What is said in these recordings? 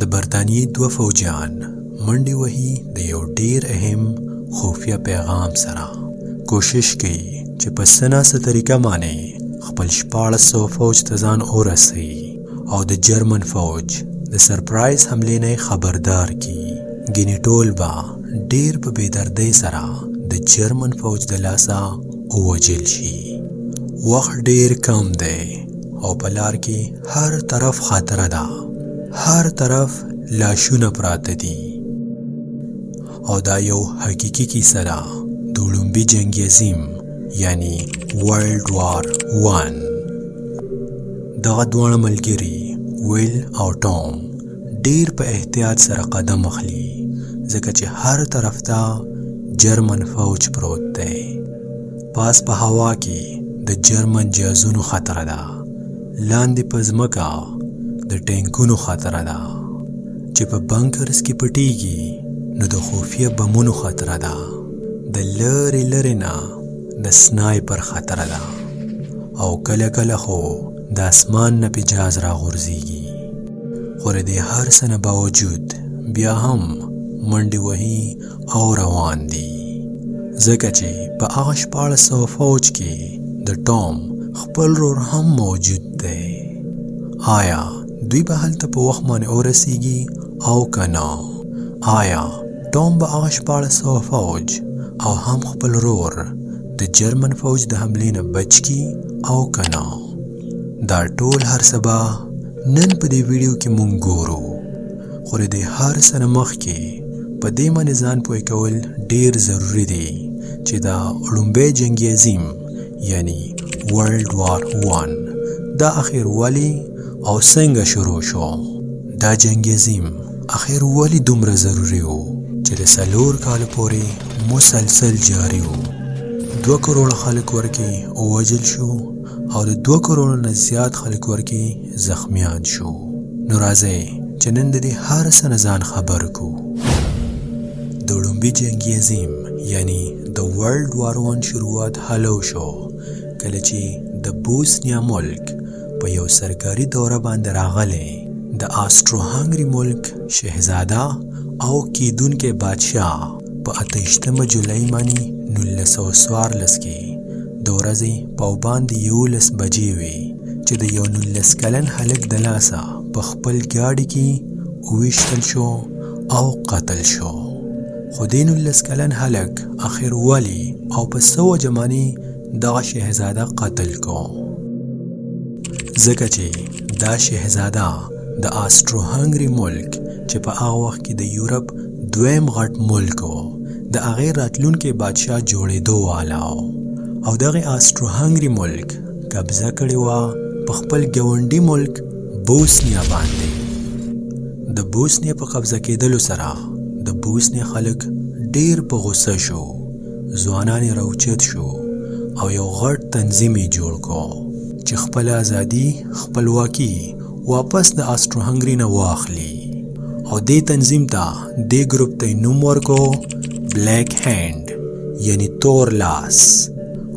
د برطانیې دوه فوجیان منډې وهي د یو ډیر اهم خفیه پیغام سره. کوشش کوي چې په څه ناسه طریقه باندې خپل 1400 فوج ته ځان ورسوي او د جرمن فوج د سرپرایز حملې نه خبردار کړي. ګینې ټول به ډیر په بېدردۍ سره د جرمن فوج د لاسه ووژل شي. وخت ډیر کم دی او په لار کې هر طرف خطره ده، هر طرف لاشونه پراته دي او دا یو حقیقي کیسه ده د لومبي جنګ عظیم یعنی ورلد وار 1. دغه دواړه ملګري ویل او ټام ډیر په احتیاط سره قدم اخلي ځکه چې هر طرف ته جرمن فوج پروت دی. پاس په هوا کې د جرمن جهازونو خطره ده، لاندې په ځمکه د ټینکونو خطره ده چې په بنکرز کې پټیږي، نو د خفیه بمونو خطره ده، د لرې لرې نه د سنایپر خطره ده او کله کله خو د اسمان نه په جهاز راغورځېږي. خو د دې هر څه نه باوجود بیا هم منډې وهي او روان دي ځکه چې په هغه 1400 فوج کې د ټام خپل رور هم موجود دی. آیا دوی به هلته په وخت باندې ورسیږي او که نه؟ آیا ټام به هغه 1400 فوج او هم خپل رور د جرمن فوج د حملې نه بچ کړي او که نه؟ دا ټول هر څه به نن په دې ویډیو کې مونږ ګورو. خو د دې هر څه نه مخکې په دې باندې ځان پوه کول ډیر ضروري دی چې دا لومبی جنګ عظیم یعنی ورلد وار 1 دا اخر ولی او څنګه شروع شو. دا جنګ عظیم اخر ولی دومره ضروري و چې د 4 کال پورې مسلسل جاری و. 2 کروڑ خلک ورکې ووژل شو او د 2 کروڑ نه زیات خلک ورکې زخمیان شو. نو راځئ چې نن د دې هر څه نه ځان خبر کو. د لومبي جنګ عظیم یعنی د ورلد وار 1 شروعات هلو شو کله چې د بوسنیا ملک په یو سرکاري دوره باندې راغلی د آسټرو هنګري ملک شهزاده او کیدونکې بادشاه په 28 جولای باندې 1914 کې د ورځې په باندې 11 بجې وې چې د یو 19 کلن هلک د لاسه په خپل ګاډي کې وویشتل شو او قتل شو. خو د 19 کلن هلک اخر ولی او په څه وجه باندې دغه شهزاده قتل کو؟ ځکه چې دا شهزاده د آسټرو هنګري ملک چې په هغه وخت کې د یورپ دویم غټ ملک و د هغې راتلونکي بادشاه جوړېدو والا او دغه آسټرو هنګري ملک قبضه کړې وه په خپل ګاونډي ملک بوسنیا باندې. د بوسنیا په قبضه کېدلو سره د بوسنیا خلک ډیر په غوسه شو، ځوانان یې راوچت شو او یو غټ تنظیم یې جوړ کو چې خپل ازادي خپلواکي واپس د آسټرو هنګري نه واخلي. او دې تنظیم ته دې ګروپ ته نوم ورکو بلیک هینډ یعنی تور لاس.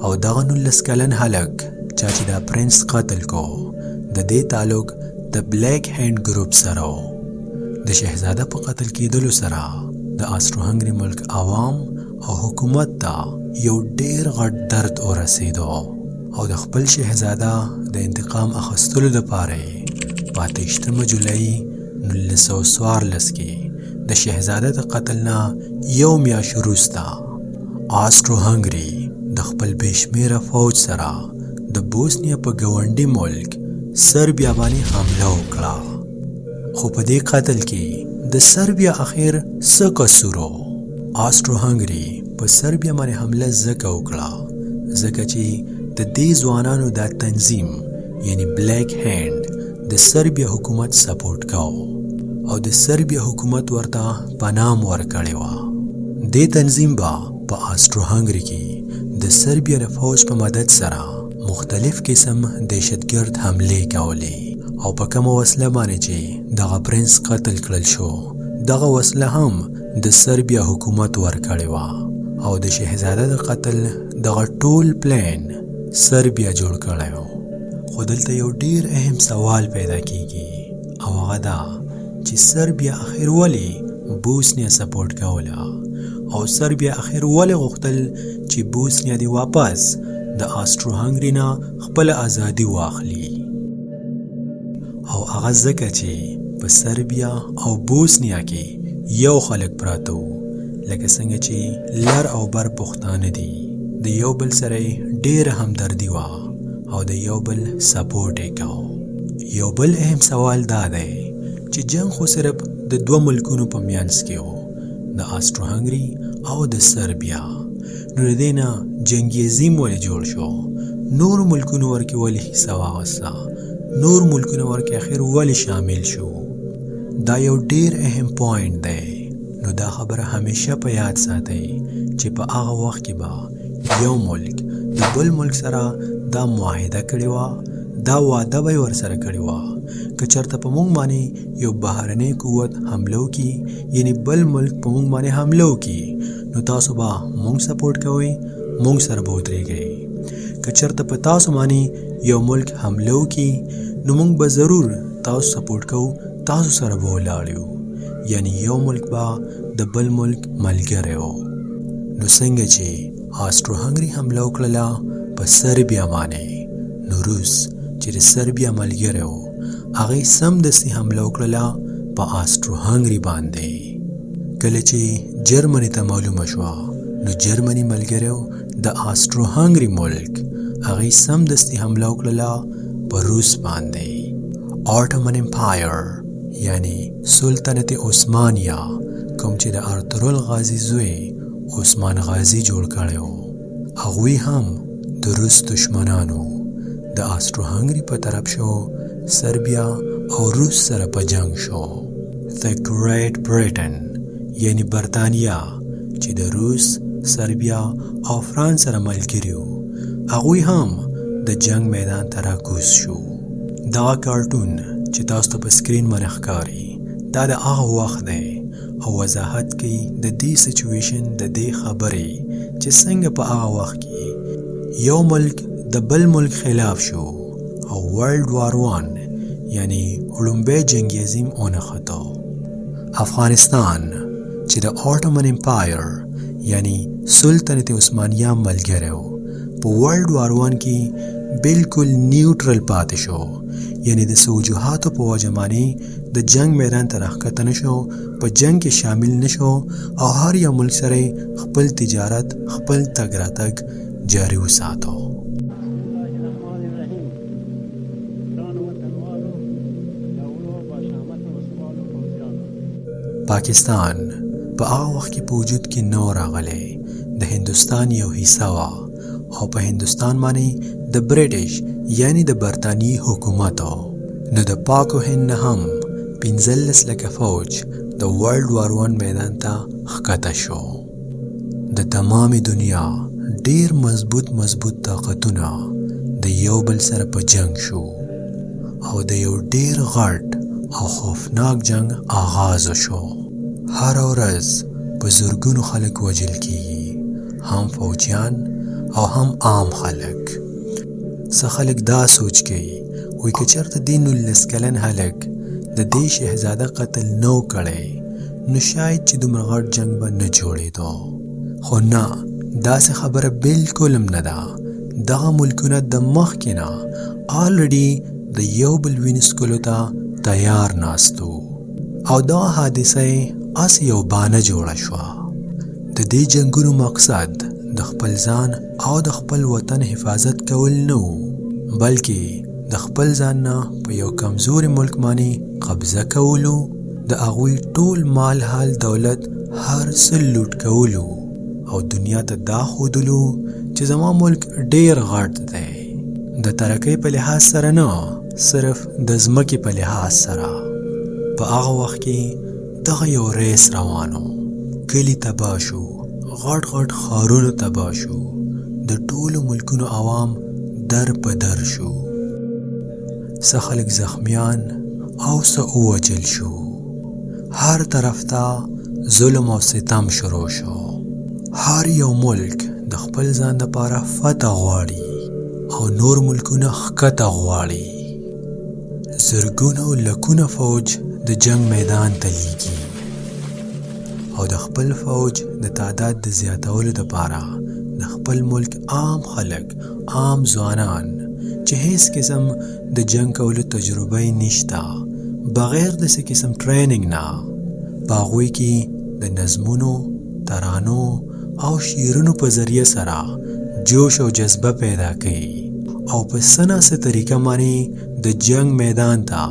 او دغه 19 کلن هلک چا چې دا پرنس قتل کو د دې تعلق د بلیک هینډ ګروپ سره و. د شهزاده په قتل کېدلو سره د آسټرو هنګري ملک عوام او حکومت ته یو ډیر غټ درد ورسېدو او د خپل شهزاده د انتقام اخیستلو دپاره په 28 جولای 1914 کې د شهزاده د قتل نه یو میاشت وروسته آسټرو هنګري د خپل بېشمېره فوج سره د بوسنیا په ګاونډي ملک سربیا باندې حمله وکړه. خو په دې قتل کې د سربیا اخر څه قصور و؟ آسټرو هنګري په سربیا باندې حمله ځکه وکړه ځکه چې د دې ځوانانو دا تنظیم یعنی بلیک هینډ د سربیا حکومت سپورټ کاو او د سربیا حکومت ورته پنام ورکړې وه. دې تنظیم به په آسټرو هنګري کې د سربیا د فوج په مدد سره مختلف قسم دهشتګرد حملې کولې او په کومه وسله باندې چې دغه پرنس قتل کړل شو دغه وسله هم د سربیا حکومت ورکړې وه او د شهزاده د قتل دغه ټول پلان سربیا جوړ کړی و. خو دلته یو ډیر اهم سوال پیدا کیږي او هغه دا چې سربیا اخر ولې بوسنیا سپورټ کوله او سربیا اخر ولې غوښتل چې بوسنیا دی واپس د آسترو هنګري نه خپل ازادي واخلي او هغه ځکه چې په سربیا او بوسنیا کې یو خلک پراته وو لکه څنګه چې لر او بر پښتانه دي د یو بل سره ډېره همدردي وه او د یو بل سپورټ یې کوه. یو بل اهم سوال دا دی چې جنګ خو صرف د دوه ملکونو په منځ کې و د آسترو هنګري او د سربیا نو د دې نه جنګیزم ولې جوړ شو نور ملکونو ورکې ولې حصه واخیسته نور ملکونو ورکې اخر ولې شامل شو دا یو ډیر اهم پوینټ دی نو دا خبره همیشه په یاد ساتئ چې په هغه وخت کې به یو ملک د بل ملک سره دا معاهده کړې وه دا واده به یې ورسره کړې وه که چېرته په موږ باندې یو بهرنی قوت حمله وکړي یعنې بل ملک په موږ باندې حمله وکړي نو تاسو به موږ سپورټ کوئ موږ سره به ودرېږئ که چېرته په تاسو باندې یو ملک حمله وکړي نو موږ به ضرور تاسو سپورټ کوو تاسو سره به ولاړ یو یعنی یو ملک به د بل ملک ملګری و نو څنګه چې آسترو هنګري حمله وکړله په سربیا باندې نو روس چې د سربیا ملګری و هغې سمدستي حمله وکړله په آسترو هنګري باندې کله چې جرمني ته معلومه شوه نو جرمني ملګری و د آسترو هنګري ملک هغې سمدستي حمله وکړله په روس باندې آټومن امپایر یعنی سلطنت عثمانیه کوم چې د ارطغرل غازي زوی عثمان غازي جوړ کړی و هغوی هم د روس دشمنانو د آسترو هنګري په طرف شو سربیا او روس سره په جنگ شو The Great Britain یعنی برطانیه چې د روس سربیا او فرانس سره ملګري وو هغوی هم د جنگ میدان ته راکوز شو دغه کارټون چې تاسو ته په سکرین باندې ښکاري دا د هغه وخت دی او وضاحت کوي د دې سچویشن د دې خبرې چې څنګه په هغه وخت کې یو ملک د بل ملک خلاف شو او ورلد وار 1 یعنی لومبی جنګیزم ونښتو. افغانستان چې د آټومن امپایر یعنی سلطنت عثمانیه ملګری و په ورلد وار 1 کې بالکل نیوټرل پاتې شو یعنی د څه وجوهاتو په وجه باندې د جنگ میدان ته راښکته نه شو په جنگ کې شامل نه شو او هر یو ملک سره خپل تجارت خپل تګ راتګ جاري وساتو. پاکستان په هغه وخت کې په وجود کې نو راغلی د هندوستان یو حصه وه او په هندوستان باندې د برټش یعنی د برطانیې حکومت نو د پاک و هند نه هم 15 لکه فوج د ورلد وار 1 میدان ته ښکته شو. د تمامې دنیا ډیر مضبوط طاقتونه د یو بل سره په جنگ شو او د یو ډیر غټ او خوفناک جنگ آغاز شو. هر ورځ په زرګونو خلک وژل کیږي هم فوجیان او هم عام خلک. څه خلک دا سوچ کوي وایي که چېرته دې 19 کلن هلک د دې شهزاده قتل نه و کړی نو شاید چې دومره غټ جنګ به نه جوړېدو خو نه داسې خبره بالکل هم نه ده. دغه ملکونه د مخکې نه آلریډي د یو بل وینې څښلو ته تیار ناستو او دغه حادثه اس یو بانه جوړه شوه. د دې جنګونو مقصد د خپل ځان او د خپل وطن حفاظت کول نه و بلکې د خپل ځان نه په یو کمزوري ملک باندې قبضه کولو د هغوی ټول مال حال دولت هر څه لوټ کولو او دنیا ته دا ښودلو چې زما ملک ډیر غټ دی د ترقۍ په لحاظ سره نه صرف د ځمکې په لحاظ سره. په هغه وخت کې دغه یو ریس روانو کلي تباه شو غټ ښارونه تباه شو د ټولو ملکونو عوام در په در شو. څه خلک زخمیان او څه ووژل شو. هر طرف ته ظلم او ستم شروع شو. هر یو ملک د خپل ځان دپاره فتح غواړي او نور ملکونه ښکته غواړي. زرګونه او لکونه فوج د جنگ میدان ته لیږي او د خپل فوج د تعداد د زیاتولو دپاره د خپل ملک عام خلک، عام ځوانان چې هیڅ قسم د جنگ کولو تجربه یې نشته، بغیر د څه قسم ټریننګ نه په هغوی کې د نظمونو، ترانو او شعرونو په ذریعه سره جوش او جذبه پیدا کوي او په څه ناڅه طریقه باندې د جنگ میدان ته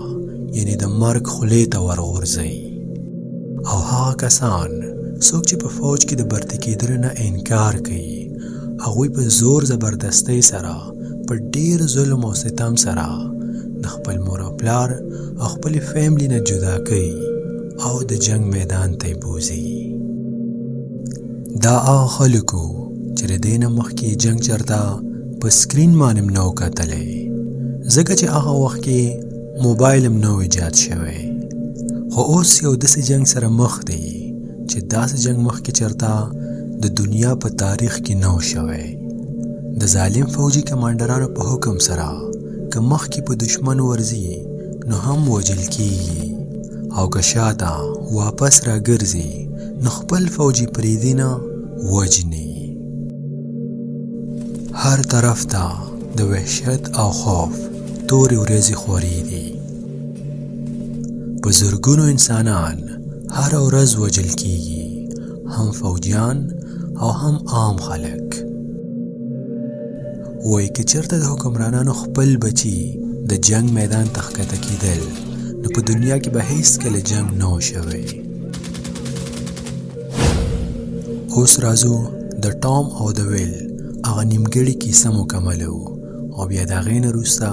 یعنی د مرګ خولې ته ورغورځوي. او هغه کسان څوک چې په فوج کې د برتي کېدلو نه انکار کوي، هغوی په زور زبردستۍ سره په ډیر ظلم او ستم سره د خپل مور او پلار او خپل فیملی نه جدا کوي او د جنگ میدان ته بوزي. دا هغه خلکو چې د دې نه مخکې جنگ چرته په سکرین باندې نو کتلی، ځکه چې هغه وخت کې موبایل هم نو ایجاد شوی، خو اوس یو داسې جنگ سره مخ دی چې داسې جنگ مخکې چرته د دنیا په تاریخ کې نو شوی. د ظالم فوجي کمانډرانو په حکم سره که مخکې په دشمن ورځي نو هم وجل کیږي او که شاته واپس راګرځي نو خپل فوجي پریدي نه وجني. هر طرف ته د وحشت او خوف تورې ورځې خورې دي. په زرګونو انسانان هر ورځ وجل کیږي، هم فوجیان او هم عام خلک. وایي که چېرته د حکمرانانو خپل بچي د جنگ میدان ته ښکته کېدل نو په دنیا کې به هیڅکله جنگ نه و شوی. اوس راځو د ټام او د ویل هغه نیمګړې کیسه مکملو او بیا د هغې نه وروسته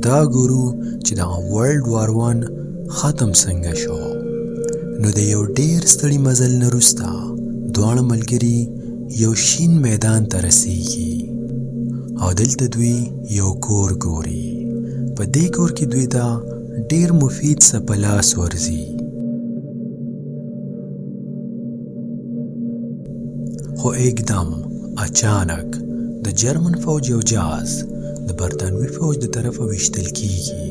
دا ګورو چې دغه ورلډ وار 1 ختم څنګه شو. نو د یو ډیر ستړي مزل نه وروسته دواړه ملګري یو شین میدان ته رسیږي او دلته دوی یو کور ګوري. په دې کور کې دوی ته ډیر مفید څه په لاس ورځي. خو एकदम اچانک د جرمن فوج یو جهاز د برطانوي فوج د طرفه ویشتل کیږي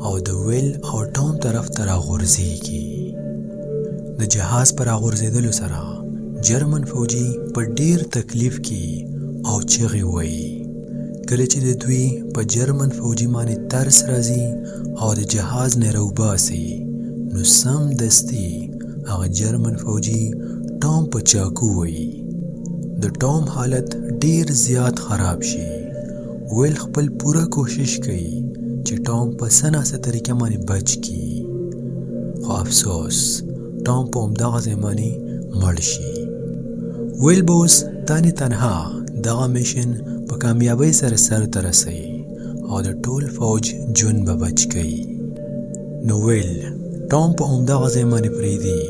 او د ویل او ټام طرف ته راغورځېږي. د جهاز پر راغورځېدلو سره جرمن فوجي په ډیر تکلیف کې او چغې وایي. کله چې د دوی په جرمن فوجي باندې ترس راځي او د جهاز نه راوباسي نو سم دستي هغه جرمن فوجي ټام په چاقو وایي. د ټام حالت ډیر زیات خراب شي. ویل خپل پوره کوشش کوي چې ټام په څه ناڅه طریقه باندې بچ کړي، خو افسوس ټام په همدغه ځای باندې مړ شي. ویل به اوس تانې تنها دغه میشن په کامیابۍ سره سر ته رسوي او د ټول فوج ژوند به بچ کوي. نو ویل ټام په همدغه ځای باندې پرېږدي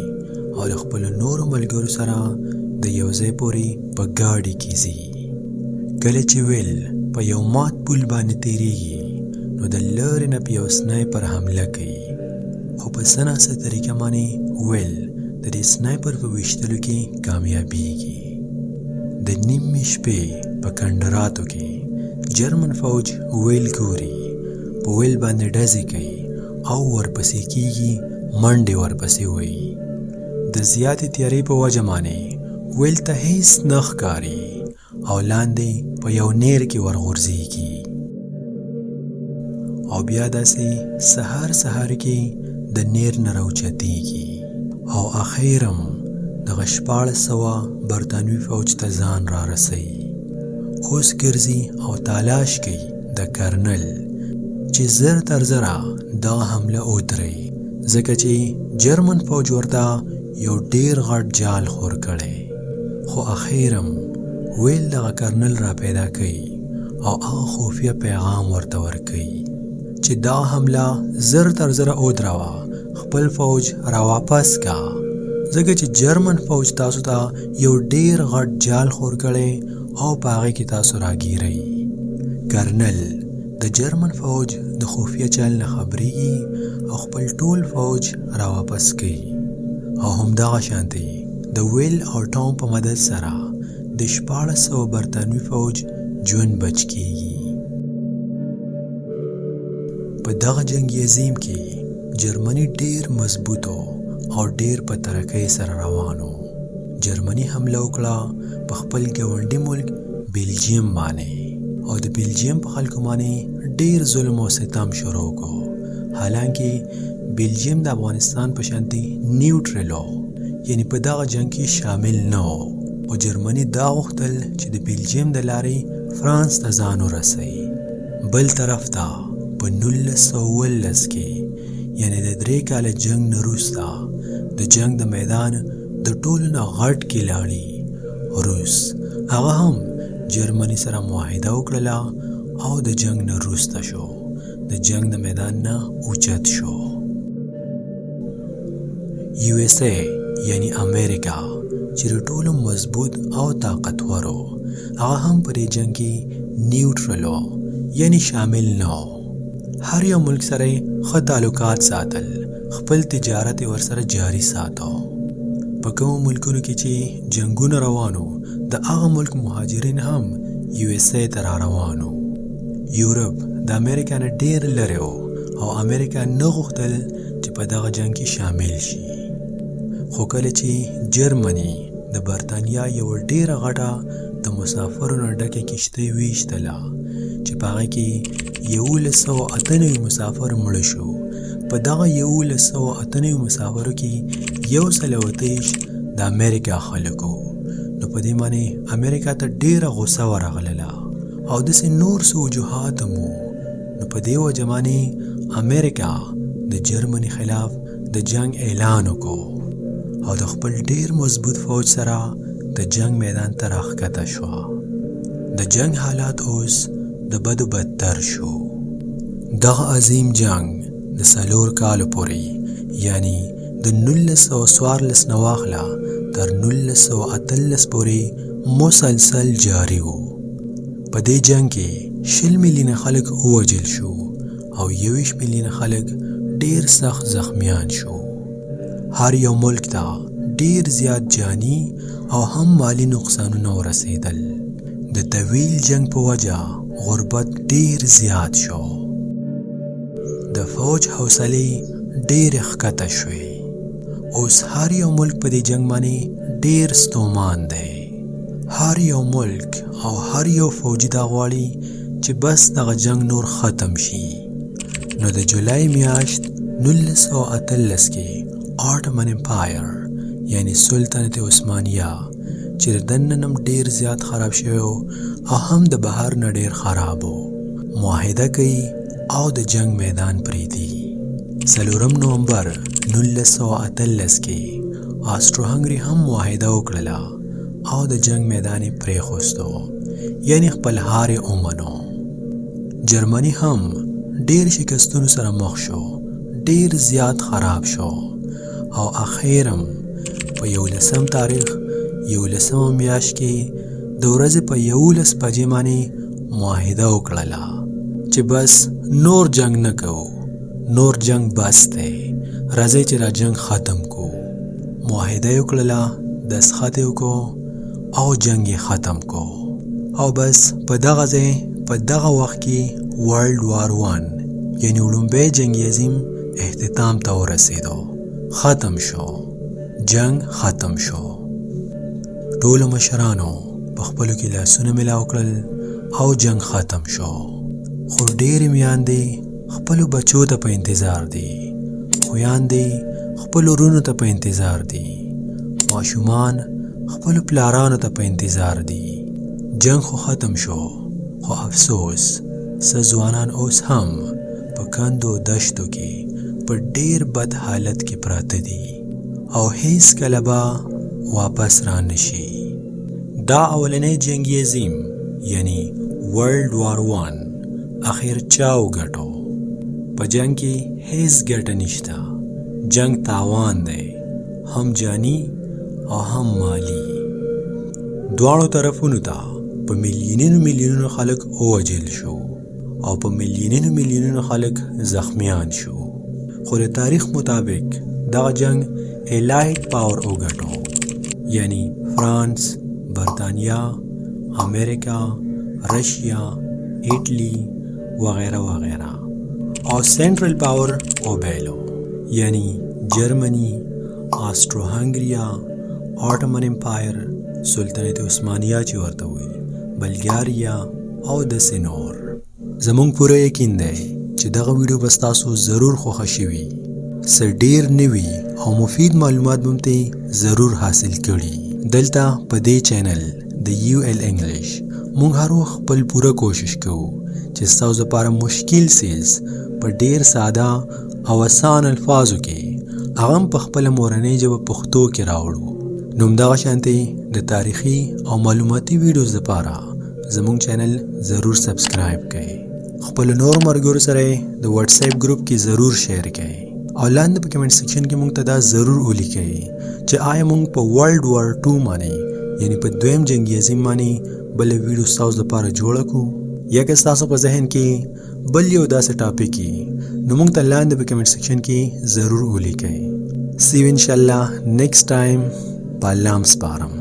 او د خپلو نورو ملګرو سره د یو ځای پورې په ګاډي کې ځي. کله چې ویل په یو مات پل باندې تېرېږي نو د لارې نه په یو سنایپر حمله کوي، خو په څه ناڅه طریقه باندې ویل د دې سنایپر په ویشتلو کې کامیابیږي. د نیمې شپې په کندراتو کې جرمن فوج ویل ګوري، په ویل باندې ډزې کوي او ورپسې کېږي، منډې ورپسې وایي. د زیاتې تیارۍ په وجه باندې ویل ته هیڅ نه ښکاري او لاندې په یو نیر کې ورغورځېږي او بیا داسې سهار کې د نیر نه راوچتېږي او اخیرم دغه 1400 برطانوي فوج ته ځان را رسوي. اوس ګرځي او تلاش کوي د کرنل چې زر تر زره دغه حمله ودروي، ځکه چې جرمن فوج ورته یو ډیر غټ جال خور کړی. خو اخیرم ویل دغه کرنل را پیدا کوي او هغه خفیه پیغام ورته ورکوي چې دا حمله زر تر زره ودروه، خپل فوج را واپس کا، ځکه چې جرمن فوج تاسو ته یو ډیر غټ جال خور کړی او په هغې کې تاسو راګیرئ. کرنل د جرمن فوج د خفیه چل نه خبرېږي او خپل ټول فوج را واپس کوي او همدغه شانتې د ویل او ټام په مدد سره د 1400 برطانوي فوج ژوند بچ کیږي. په دغه جنګ عظیم کې جرمني ډیر مضبوطو او ډیر په ترقۍ سره روانو. جرمني حمله وکړه په خپل ګاونډي ملک بلجیم باندې او د بلجیم په خلکو باندې ډیر ظلم او ستم شروع کو. حالانکه بلجیم د افغانستان په شانتي نیوټرل یعنی په دغه جنگ کې شامل نه و او جرمني دا غوښتل چې د بلجیم د لارې فرانس ته ځان ورسوي. بل طرف ته په 1919 کې یعنی د 3 کاله جنگ نه وروسته د جنگ د میدان د ټولو نه غټ کلاړي روس هغه هم جرمني سره معاهده وکړله او د جنگ نه وروسته شو د جنگ د میدان نه اوچت شو. USA یعنی امریکا چې ټولو مضبوط او طاقتور هغه هم په دې جنگ کې نیوټرل یعنی شامل نه. هر یو ملک سره ښه تعلقات ساتل، خپل تجارت ورسره جاری ساتو. په کومو ملکونو کې چې جنگونه روانو د هغه ملک مهاجرین هم USA ته را روانو. یورپ د امریکا نه ډیر لرې او امریکا نه غوښتل چې په دغه جنگ کې شامل شي. خو کله چې جرمني د برتانیا یو ډیره غټه د مسافرو نه ډکه کشتۍ ویشتله چې په هغه کې 1198 مسافر مړ شو. په دغه 1198 مسافرو کې 123 د امریکا خلکو. نو په دې معنی امریکا ته ډیره غوسه ورغله او داسې نور څه وجوهات مو. نو په دې وجه باندې امریکا د جرمني خلاف د جنگ اعلان وکړ او د خپل ډیر مضبوط فوج سره د جنگ میدان ته راښکته شوه. د جنگ حالات اوس د بدو بدتر شو. دغه عظیم جنگ د 4 کالو پورې یعنی د 1914 نه واخله تر 1918 پورې مسلسل جاری و. په دې جنگ کې 20 میلیونه خلک ووژل شو او 21 میلیونه خلک ډیر سخت زخمیان شو. هر یو ملک ته ډیر زیات جانی او هم مالی نقصانونه ورسېدل. د طویل جنگ په وجه غربت ډیر زیات شو. د فوج حوصلې ډیر ښکته شوې. اوس هر یو ملک په دې جنگ باندې ډیر ستومان دی. هر یو ملک او هر یو فوجي دا غواړي چې بس دغه جنگ نور ختم شي. نو د جولای میاشت 1918 کې آټمن امپایر یعنی سلطنت عثمانیه چې دننم ډیر زیات خراب شوی او هم د بهر نه ډیر خراب معاهده کوي او د جنگ میدان پریدي. 4 نومبر 1918 کې آسټرو هنګري هم معاهده وکړه او د جنگ میدان پریخوستو یعنی خپل هار اومنو. جرمنی هم ډیر شکستونو سره مخ شو، ډیر زیات خراب شو او اخیرم په 11 تاریخ 11 میاشت کې د ورځې په 11 بجې باندې معاهده وکړه چې بس نور جنگ نه کوو، نور جنگ بس دی، راځئ چې دا جنگ ختم کو. معاهده وکړه، دستخط وکړو او جنگ ختم کو او بس په دغه ځای په دغه وخت کې ورلد وار 1 یعنی لومړی جنگ عظیم اختتام ته ورسېدو. ختم شو، جنگ ختم شو. ټول مشرانو په خپلو کې لاسونه ملاو کړل او جنگ ختم شو. خو ډېرې میاندې خپلو بچو ته په انتظار دي، خویاندې خپلو ورونو ته په انتظار دي، ماشومان خپلو پلارانو ته په انتظار دي. جنگ خو ختم شو، خو افسوس څه ځوانان اوس هم په کندو دشتو کې په ډیر بد حالت کې پراته دي او هیڅ کله به واپس را نشي. دا اولنی جنگ عظیم یعنی ورلد وار 1 اخیر چا وګټو؟ په جنگ کې هیڅ ګټه نشته. جنگ تاوان دی، هم جانی او هم مالی. دواړو طرفونو ته په میلیونونو خلک ووژل شو او په میلیونونو خلک زخمیان شو. خو د تاریخ مطابق دغه جنگ الایټ پاور وګټو یعنی فرانس، برطانیا، امریکا، رشیا، ایټلی وغیرہ وغیرہ او سینټرل پاور وبایلو یعنی جرمنی، آسټرو هنګریا، آټمن امپایر، سلطنت عثمانیه چې ورته وایي، بلګاریا او داسې نور. زمونږ پوره یقین دی چې دغه ویډیو به ستاسو ضرور خوښه شوي، څه ډیر نوي او مفید معلومات به ترې ضرور حاصل کړي. دلته په دې چینل د UL انګلیش مونږ هر وخت خپل پوره کوشش کوو چې ستاسو لپاره مشکل څیز په ډیر ساده او آسان الفاظو کې هغه هم په خپله مورنۍ ژبه پښتو کې راوړو. نو همدغه شانتې د تاریخي او معلوماتي ویډیوز لپاره زمونږ چینل ضرور سبسکرایب کړئ. خپلو نورو ملګرو سره د واتس اپ ګروپ کې ضرور شیر کړئ او لاندې په کمنټ سیکشن کې مونږ ته دا ضرور ولیکئ چې آیا مونږ په ورلډ وار 2 باندې یعنی په دویم جنګي عظیم باندې بله ویډیو ستاسو لپاره جوړه کړو، یا که ستاسو په ذهن کې بل یو داسې ټاپک وي نو مونږ ته لاندې په کمنټ سیکشن کې ضرور ولیکئ. See you inshallah next time. په الله م سپارم.